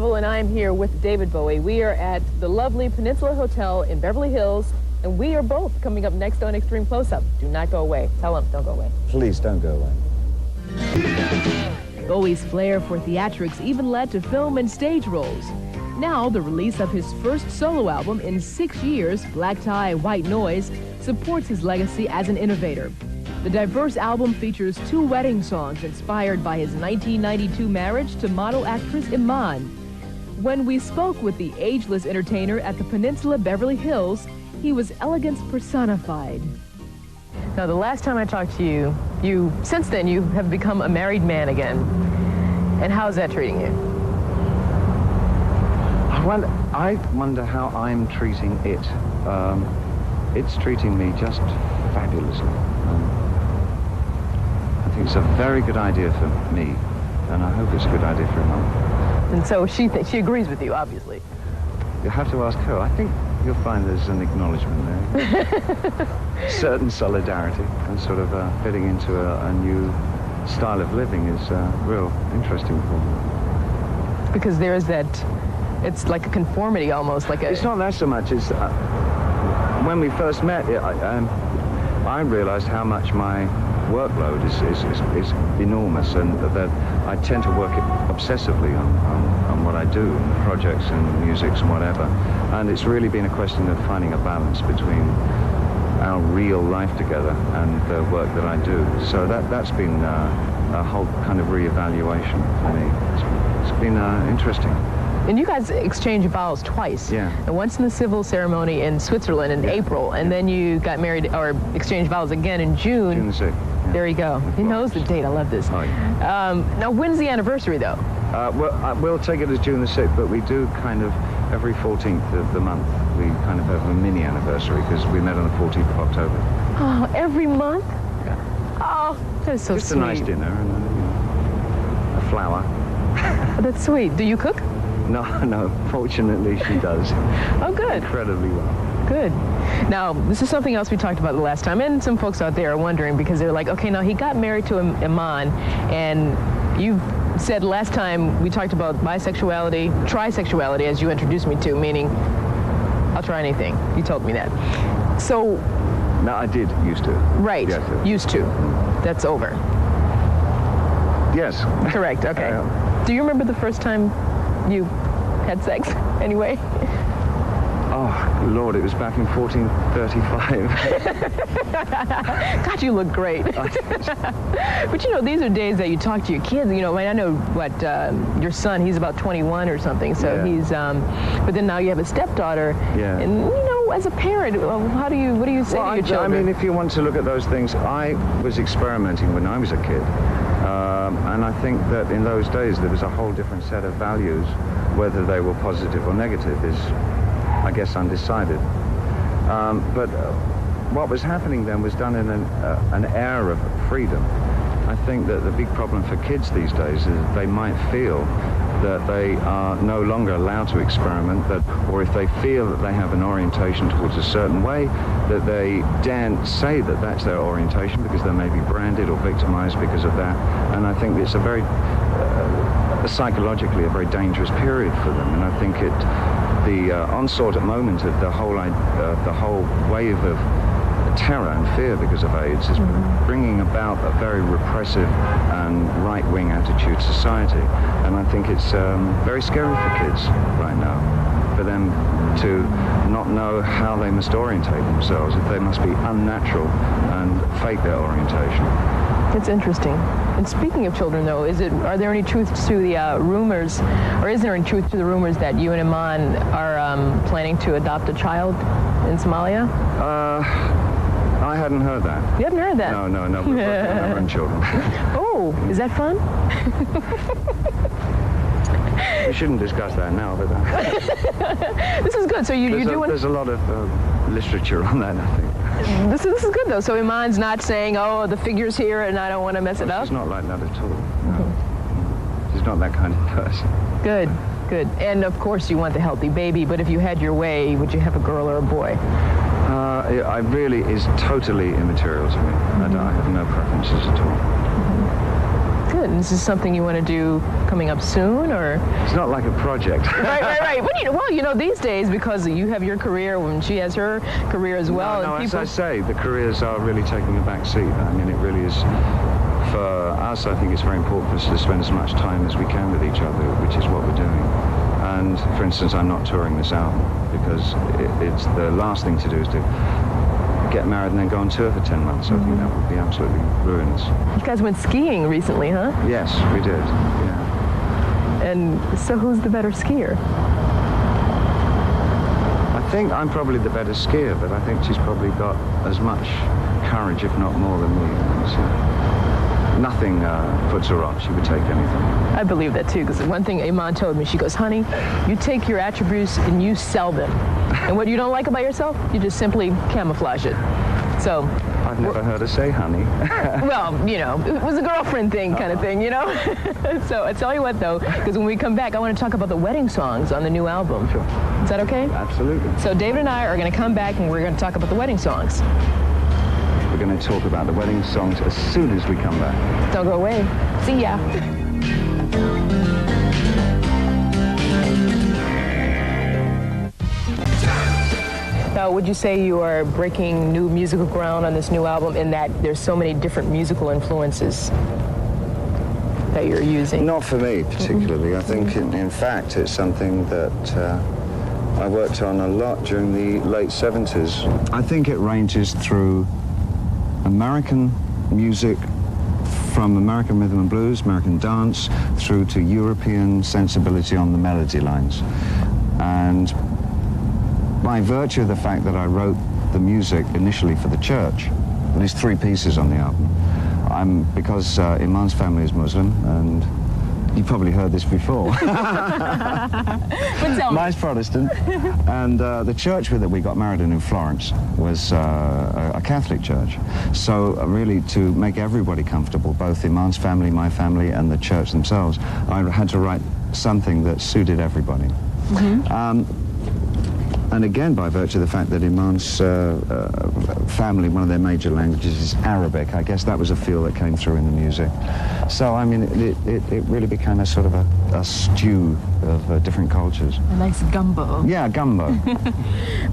And I am here with David Bowie. We are at the lovely Peninsula Hotel in Beverly Hills, and we are both coming up next on Extreme Close-Up. Do not go away. Tell them, don't go away. Please don't go away. Bowie's flair for theatrics even led to film and stage roles. Now, the release of his first solo album in 6 years, Black Tie, White Noise, supports his legacy as an innovator. The diverse album features 2 wedding songs inspired by his 1992 marriage to model actress Iman. When we spoke with the ageless entertainer at the Peninsula Beverly Hills, he was elegance personified. Now, the last time I talked to you, since then, you have become a married man again. And how's that treating you? Well, I wonder how I'm treating it. It's treating me just fabulously. I think it's a very good idea for me, and I hope it's a good idea for Mum. And so she agrees with you, obviously. You'll have to ask her. I think you'll find there's an acknowledgement there. Certain solidarity and sort of fitting into a new style of living is real interesting for me. Because there's that, it's like a conformity almost, like a... It's not that so much as when we first met, I realized how much my workload is enormous, and that I tend to work obsessively on what I do, projects and musics and whatever. And it's really been a question of finding a balance between our real life together and the work that I do. So that's been a whole kind of reevaluation for me. It's been interesting. And you guys exchanged vows twice. Yeah. And once in the civil ceremony in Switzerland in April, and then you got married, or exchanged vows again in June. June the 6th. Yeah. There you go. He knows the date. I love this. Oh, yeah. Now, when's the anniversary, though? Well, we'll take it as June the 6th, but we do kind of every 14th of the month, we kind of have a mini anniversary because we met on the 14th of October. Oh, every month? Yeah. Oh, that's so Just sweet. a nice dinner and a flower. Oh, that's sweet. Do you cook? No, fortunately she does. Oh, good. Incredibly well. Good. Now, this is something else we talked about the last time, and some folks out there are wondering because they're like, okay, now he got married to Iman, and you said last time we talked about bisexuality, trisexuality, as you introduced me to, meaning I'll try anything. You told me that. So... No, I did used to. Right. Yes, used to. That's over. Yes. Correct, okay. Do you remember the first time you had sex, anyway? Oh, Lord, it was back in 1435. God, you look great. But, you know, these are days that you talk to your kids. You know, I know what, your son, he's about 21 or something, so yeah. he's, but then now you have a stepdaughter. Yeah. And, you know, as a parent, what do you say to your children? I mean, if you want to look at those things, I was experimenting when I was a kid. And I think that in those days there was a whole different set of values. Whether they were positive or negative is, I guess, undecided. But what was happening then was done in an era of freedom. I think that the big problem for kids these days is that they might feel that they are no longer allowed to experiment, or if they feel that they have an orientation towards a certain way, that they daren't say that that's their orientation because they may be branded or victimized because of that. And I think it's a very, psychologically, a very dangerous period for them. And I think the onslaught at the moment of the whole wave of terror and fear because of AIDS is bringing about a very repressive and right-wing attitude society. And I think it's very scary for kids right now, for them to not know how they must orientate themselves, if they must be unnatural and fake their orientation. It's interesting. And speaking of children, though, are there any truths to the rumors, or is there any truth to the rumors that you and Iman are planning to adopt a child in Somalia? I hadn't heard that. You haven't heard that? No. We're working on our own children. Oh, is that fun? We shouldn't discuss that now, but this is good. So there's a lot of literature on that, I think. This is good, though. So Iman's not saying, oh, the figure's here and I don't want to mess it up? She's not like that at all. No. She's not that kind of person. Good. And, of course, you want the healthy baby, but if you had your way, would you have a girl or a boy? It really is totally immaterial to me. I have no preferences at all. Good. And this is something you want to do coming up soon, or? It's not like a project. Right. Well, you know, these days, because you have your career, when she has her career as well. No, and people... as I say, the careers are really taking a back seat. I mean, it really is, for us, I think it's very important for us to spend as much time as we can with each other, which is what we're doing. And, for instance, I'm not touring this album because it's the last thing to do is to get married and then go on tour for 10 months. I think that would be absolutely ruinous. You guys went skiing recently, huh? Yes, we did, yeah. And so who's the better skier? I think I'm probably the better skier, but I think she's probably got as much courage, if not more, than me. So nothing puts her off. She would take anything. I believe that too, because one thing Iman told me, she goes, honey, you take your attributes and you sell them. And what you don't like about yourself, you just simply camouflage it. So I've never heard her say honey. Well, you know, it was a girlfriend thing kind of thing, you know? So I tell you what, though, because when we come back, I want to talk about the wedding songs on the new album. Sure. Is that okay? Absolutely. So David and I are going to come back and we're going to talk about the wedding songs. We're going to talk about the wedding songs as soon as we come back. Don't go away. See ya. Now, would you say you are breaking new musical ground on this new album in that there's so many different musical influences that you're using? Not for me, particularly. I think, in fact, it's something that I worked on a lot during the late 70s. I think it ranges through American music, from American rhythm and blues, American dance, through to European sensibility on the melody lines. And by virtue of the fact that I wrote the music initially for the church, there's 3 pieces on the album. Because Iman's family is Muslim, and you probably heard this before. Mine's Protestant, and the church that we got married in Florence was a Catholic church. So really, to make everybody comfortable, both Iman's family, my family, and the church themselves, I had to write something that suited everybody. And again, by virtue of the fact that Iman's family, one of their major languages is Arabic, I guess that was a feel that came through in the music. So, I mean, it really became a sort of a stew of different cultures. A nice gumbo. Yeah, gumbo.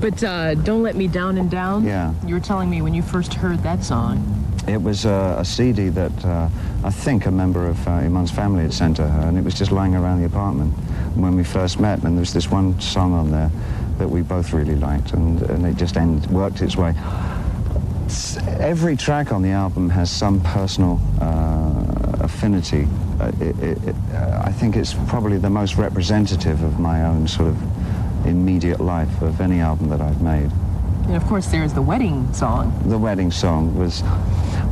But Don't Let Me Down and Down? Yeah. You were telling me when you first heard that song. It was a CD that I think a member of Iman's family had sent to her, and it was just lying around the apartment when we first met, and there was this one song on there that we both really liked, and it just worked its way. Every track on the album has some personal affinity. I think it's probably the most representative of my own sort of immediate life of any album that I've made. And of course there's the wedding song. The wedding song was,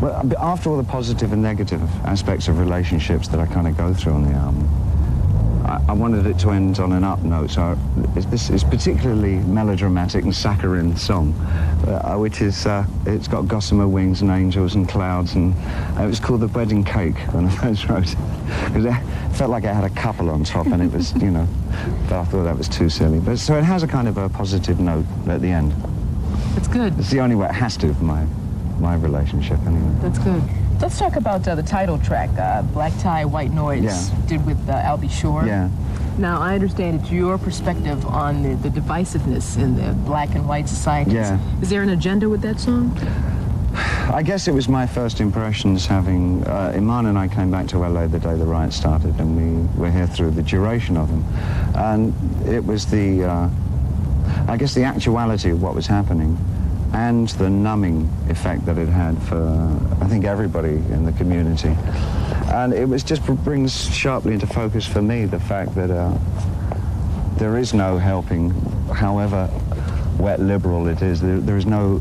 well, after all the positive and negative aspects of relationships that I kind of go through on the album, I wanted it to end on an up note, so this is particularly melodramatic and saccharine song, which is, it's got gossamer wings and angels and clouds, and it was called The Wedding Cake when I first wrote it, because it felt like it had a couple on top, and it was, you know, but I thought that was too silly. But so it has a kind of a positive note at the end. That's good. It's the only way it has to for my relationship, anyway. That's good. Let's talk about the title track, Black Tie, White Noise, did with Albie Shore. Yeah. Now, I understand it's your perspective on the divisiveness in the black and white societies. Yeah. Is there an agenda with that song? I guess it was my first impressions having... Iman and I came back to LA the day the riots started, and we were here through the duration of them. And it was I guess the actuality of what was happening and the numbing effect that it had for, I think, everybody in the community. And it was just brings sharply into focus for me the fact that there is no helping, however wet liberal it is, there is no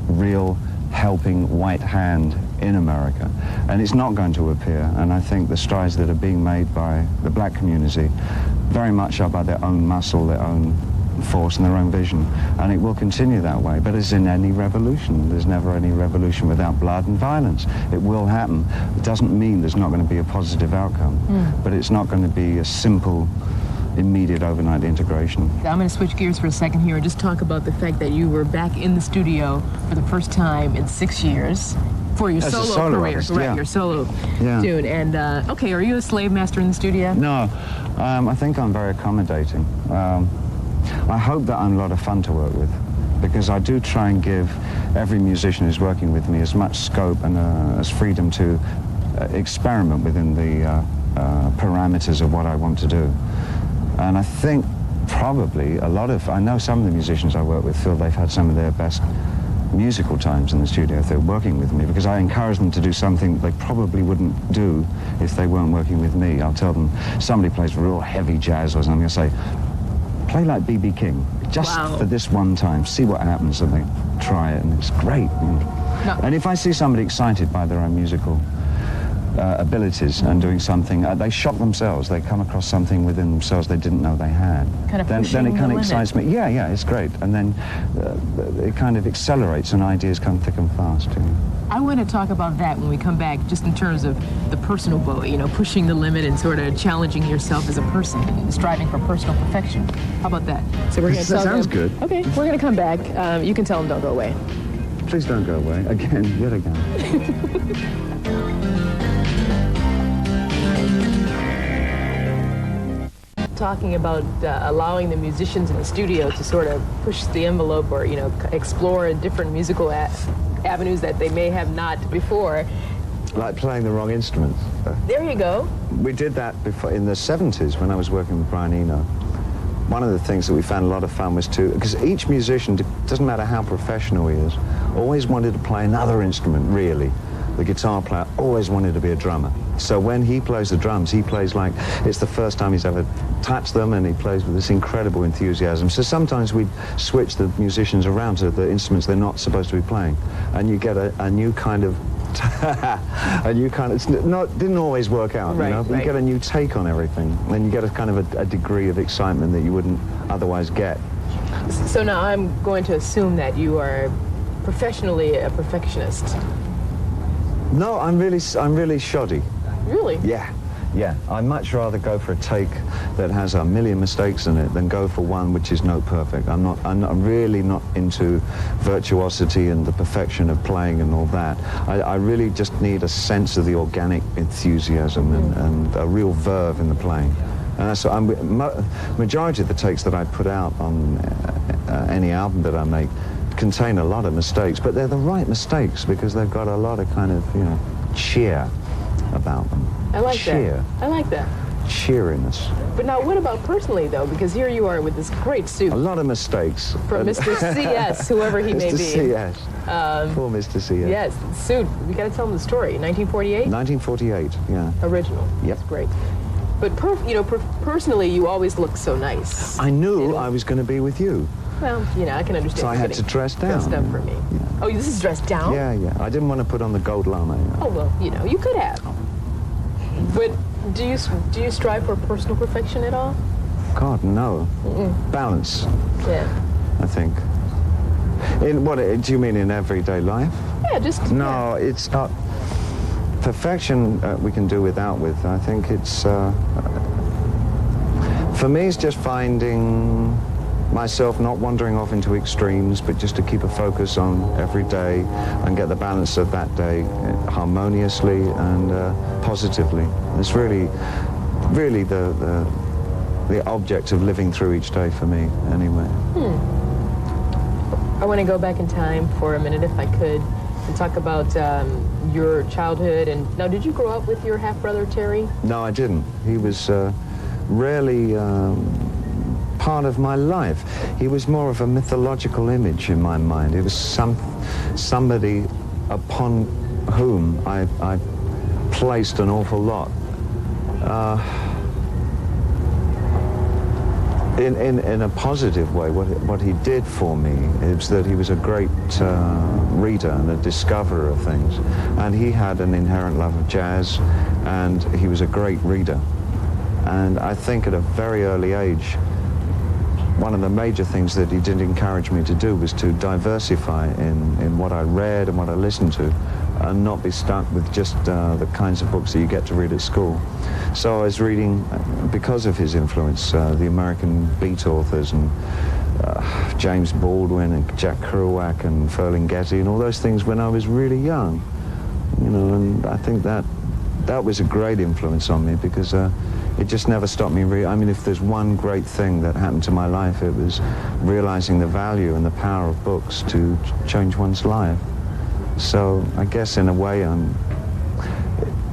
real helping white hand in America. And it's not going to appear. And I think the strides that are being made by the black community very much are by their own muscle, their own force and their own vision, and it will continue that way. But as in any revolution, there's never any revolution without blood and violence. It will happen. It doesn't mean there's not going to be a positive outcome, but it's not going to be a simple, immediate, overnight integration. I'm going to switch gears for a second here and just talk about the fact that you were back in the studio for the first time in 6 years. For your As a solo solo career, artist, right? yeah. Your solo Yeah. tune. And okay, are you a slave master in the studio? No, I think I'm very accommodating. I hope that I'm a lot of fun to work with, because I do try and give every musician who's working with me as much scope and as freedom to experiment within the parameters of what I want to do. And I think probably I know some of the musicians I work with feel they've had some of their best musical times in the studio if they're working with me, because I encourage them to do something they probably wouldn't do if they weren't working with me. I'll tell them, somebody plays real heavy jazz or something, I'll say, play like B.B. King, just for this one time, see what happens, and they try it, and it's great. No. And if I see somebody excited by their own musical abilities and doing something, they shock themselves, they come across something within themselves they didn't know they had. Kind of then it kind of excites me. Yeah, it's great. And then it kind of accelerates and ideas come thick and fast. I want to talk about that when we come back, just in terms of the personal Bowie, pushing the limit and sort of challenging yourself as a person, and striving for personal perfection. How about that? So we're going to tell That sounds them, good. Okay, we're going to come back. You can tell them don't go away. Please don't go away. Yet again. Talking about allowing the musicians in the studio to sort of push the envelope, or explore different musical avenues that they may have not before. Like playing the wrong instruments. There you go. We did that before in the 70s when I was working with Brian Eno. One of the things that we found a lot of fun was because each musician, doesn't matter how professional he is, always wanted to play another instrument, really. The guitar player always wanted to be a drummer. So when he plays the drums, he plays like it's the first time he's ever touched them, and he plays with this incredible enthusiasm. So sometimes we'd switch the musicians around to the instruments they're not supposed to be playing, and you get a new kind of didn't always work out, right, You get a new take on everything, and you get a kind of a degree of excitement that you wouldn't otherwise get. So now I'm going to assume that you are professionally a perfectionist. No, I'm really shoddy. Really? Yeah. I'd much rather go for a take that has a million mistakes in it than go for one which is note perfect. I'm really not into virtuosity and the perfection of playing and all that. I really just need a sense of the organic enthusiasm and a real verve in the playing. And that's majority of the takes that I put out on any album that I make contain a lot of mistakes, but they're the right mistakes because they've got a lot of kind of, cheer about them. I like cheer. that. I like that. Cheeriness. But now what about personally, though? Because here you are with this great suit. A lot of mistakes. From Mr. C.S., whoever he may be. Mr. C.S. Poor Mr. C.S. Yes, suit. We got to tell them the story. 1948? 1948, yeah. Original. Yep. That's great. But personally, you always look so nice. I knew I was going to be with you. Well, I can understand. So I had to dress down. Dressed up for me. Yeah. Oh, this is dressed down? Yeah. I didn't want to put on the gold lame. Oh, well, you could have. But do you strive for personal perfection at all? God, no. Balance. Yeah. I think. In what do you mean in everyday life? Yeah, just. No, it's not. Perfection we can do without. I think it's. For me, it's just finding myself not wandering off into extremes, but just to keep a focus on every day and get the balance of that day harmoniously and positively. It's really the object of living through each day for me, anyway. I want to go back in time for a minute, if I could, and talk about your childhood. And now, did you grow up with your half-brother, Terry? No, I didn't. He was rarely part of my life. He was more of a mythological image in my mind. It was somebody upon whom I placed an awful lot. In a positive way, what he did for me is that he was a great reader and a discoverer of things. And he had an inherent love of jazz, and he was a great reader. And I think at a very early age, one of the major things that he did encourage me to do was to diversify in what I read and what I listened to, and not be stuck with just the kinds of books that you get to read at school. So I was reading, because of his influence, the American beat authors and James Baldwin and Jack Kerouac and Ferlinghetti and all those things when I was really young. you know, and I think that was a great influence on me because it just never stopped me. I mean, if there's one great thing that happened to my life, it was realizing the value and the power of books to change one's life. So I guess in a way,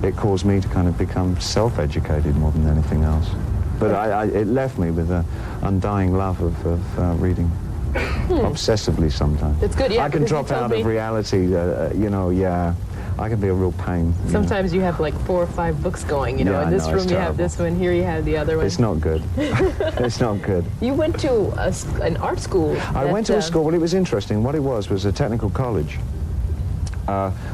it caused me to kind of become self-educated more than anything else. But it left me with an undying love of reading, obsessively sometimes. That's good, yeah. I can drop out of reality, you know, yeah. I can be a real pain. Sometimes you have like 4 or 5 books going, you know. Yeah, in this room you have this one, here you have the other one. It's not good. It's not good. You went to an art school. I went to a school. Well, it was interesting. What it was a technical college,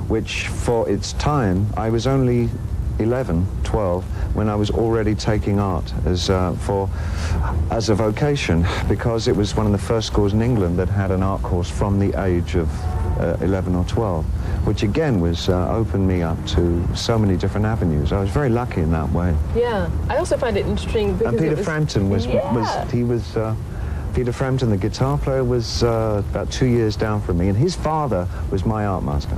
which for its time, I was only 11, 12, when I was already taking art as a vocation, because it was one of the first schools in England that had an art course from the age of 11 or 12, which again was opened me up to so many different avenues. I was very lucky in that way. Yeah, I also find it interesting because and Peter Frampton Peter Frampton, the guitar player, was about 2 years down from me, and his father was my art master.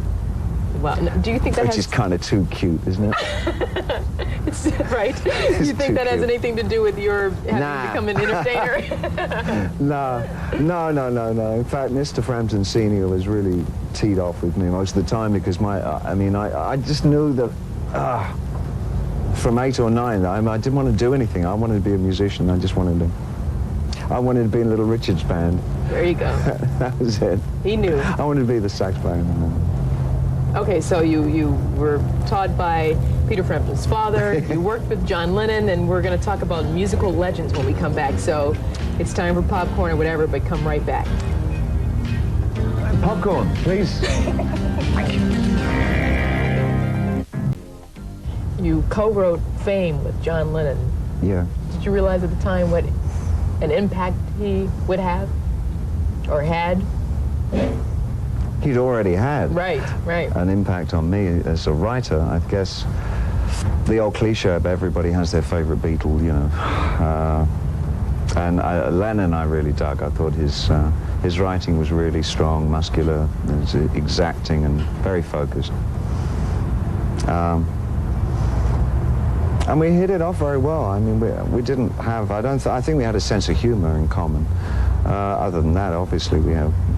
Wow. Do you think that Which is kind of too cute, isn't it? It's, right? You think that has anything to do with your having become an entertainer? No. In fact, Mr. Frampton Sr. was really teed off with me most of the time because I just knew that from 8 or 9, I didn't want to do anything. I wanted to be a musician. I wanted to be in Little Richard's band. There you go. That was it. He knew. I wanted to be the sax player. Okay, so you were taught by Peter Frampton's father, you worked with John Lennon, and we're going to talk about musical legends when we come back. So it's time for popcorn or whatever, but come right back. Popcorn, please. You co-wrote Fame with John Lennon. Yeah. Did you realize at the time what an impact he would have or had? He'd already had an impact on me as a writer. I guess the old cliche of everybody has their favorite Beatle, you know. And Lennon I really dug. I thought his writing was really strong, muscular, it was exacting and very focused. And we hit it off very well. I mean, we didn't have, I think we had a sense of humor in common. Other than that, obviously, we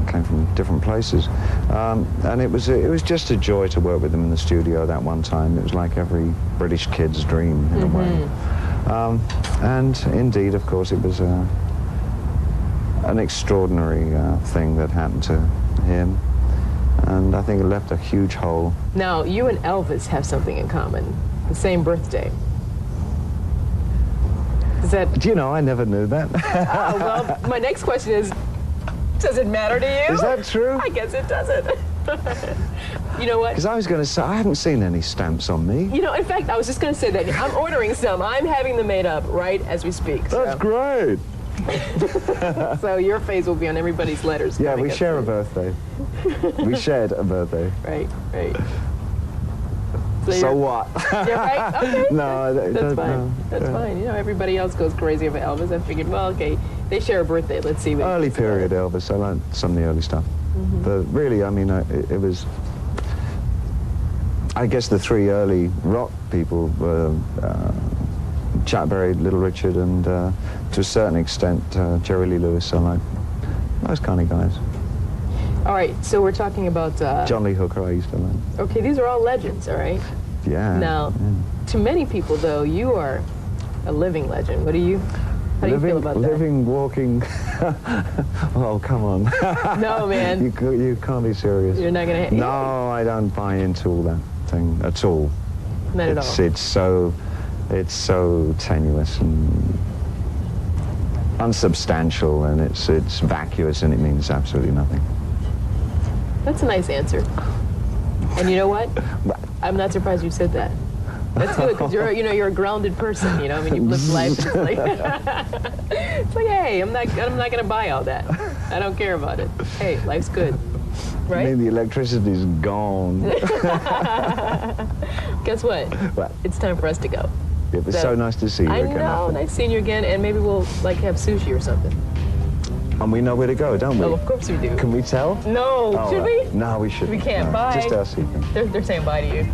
came from different places. And it was just a joy to work with him in the studio that one time. It was like every British kid's dream, in a way. And indeed, of course, it was an extraordinary thing that happened to him. And I think it left a huge hole. Now, you and Elvis have something in common, the same birthday. Do you know, I never knew that. Well, my next question is, does it matter to you? Is that true? I guess it doesn't. You know what? Because I was going to say, I haven't seen any stamps on me. You know, in fact, I was just going to say that. I'm ordering some. I'm having them made up right as we speak. That's great. So your face will be on everybody's letters. Yeah, we share a birthday. We shared a birthday. Right. So what? Yeah, right? Okay. No, that's fine. No. That's fine. You know, everybody else goes crazy over Elvis. I figured, well, okay, they share a birthday. Let's see. Early period Elvis. I learned some of the early stuff. But really, I mean, it was, I guess the 3 early rock people were Chuck Berry, Little Richard, and to a certain extent, Jerry Lee Lewis. So like those kind of guys. All right, so we're talking about... John Lee Hooker, I used to learn. Okay, these are all legends, all right? Yeah. Now, to many people, though, you are a living legend. How do you feel about that? Living, walking... Oh, come on. No, man. You can't be serious. You're not going to... No, I don't buy into all that thing at all. Not at all. It's so tenuous and unsubstantial, and it's vacuous, and it means absolutely nothing. That's a nice answer. And you know what? I'm not surprised you said that. That's good, because you're a grounded person, you know? I mean, you've lived life. It's like, it's like, hey, I'm not going to buy all that. I don't care about it. Hey, life's good, right? I mean, the electricity's gone. Guess what? What? It's time for us to go. It was so nice to see you again. I know, nice seeing you again, and maybe we'll, like, have sushi or something. And we know where to go, don't we? Oh, of course we do. Can we tell? No. Oh, Should right. we? No, we shouldn't. We can't. No. Bye. Just our secret. They're saying bye to you.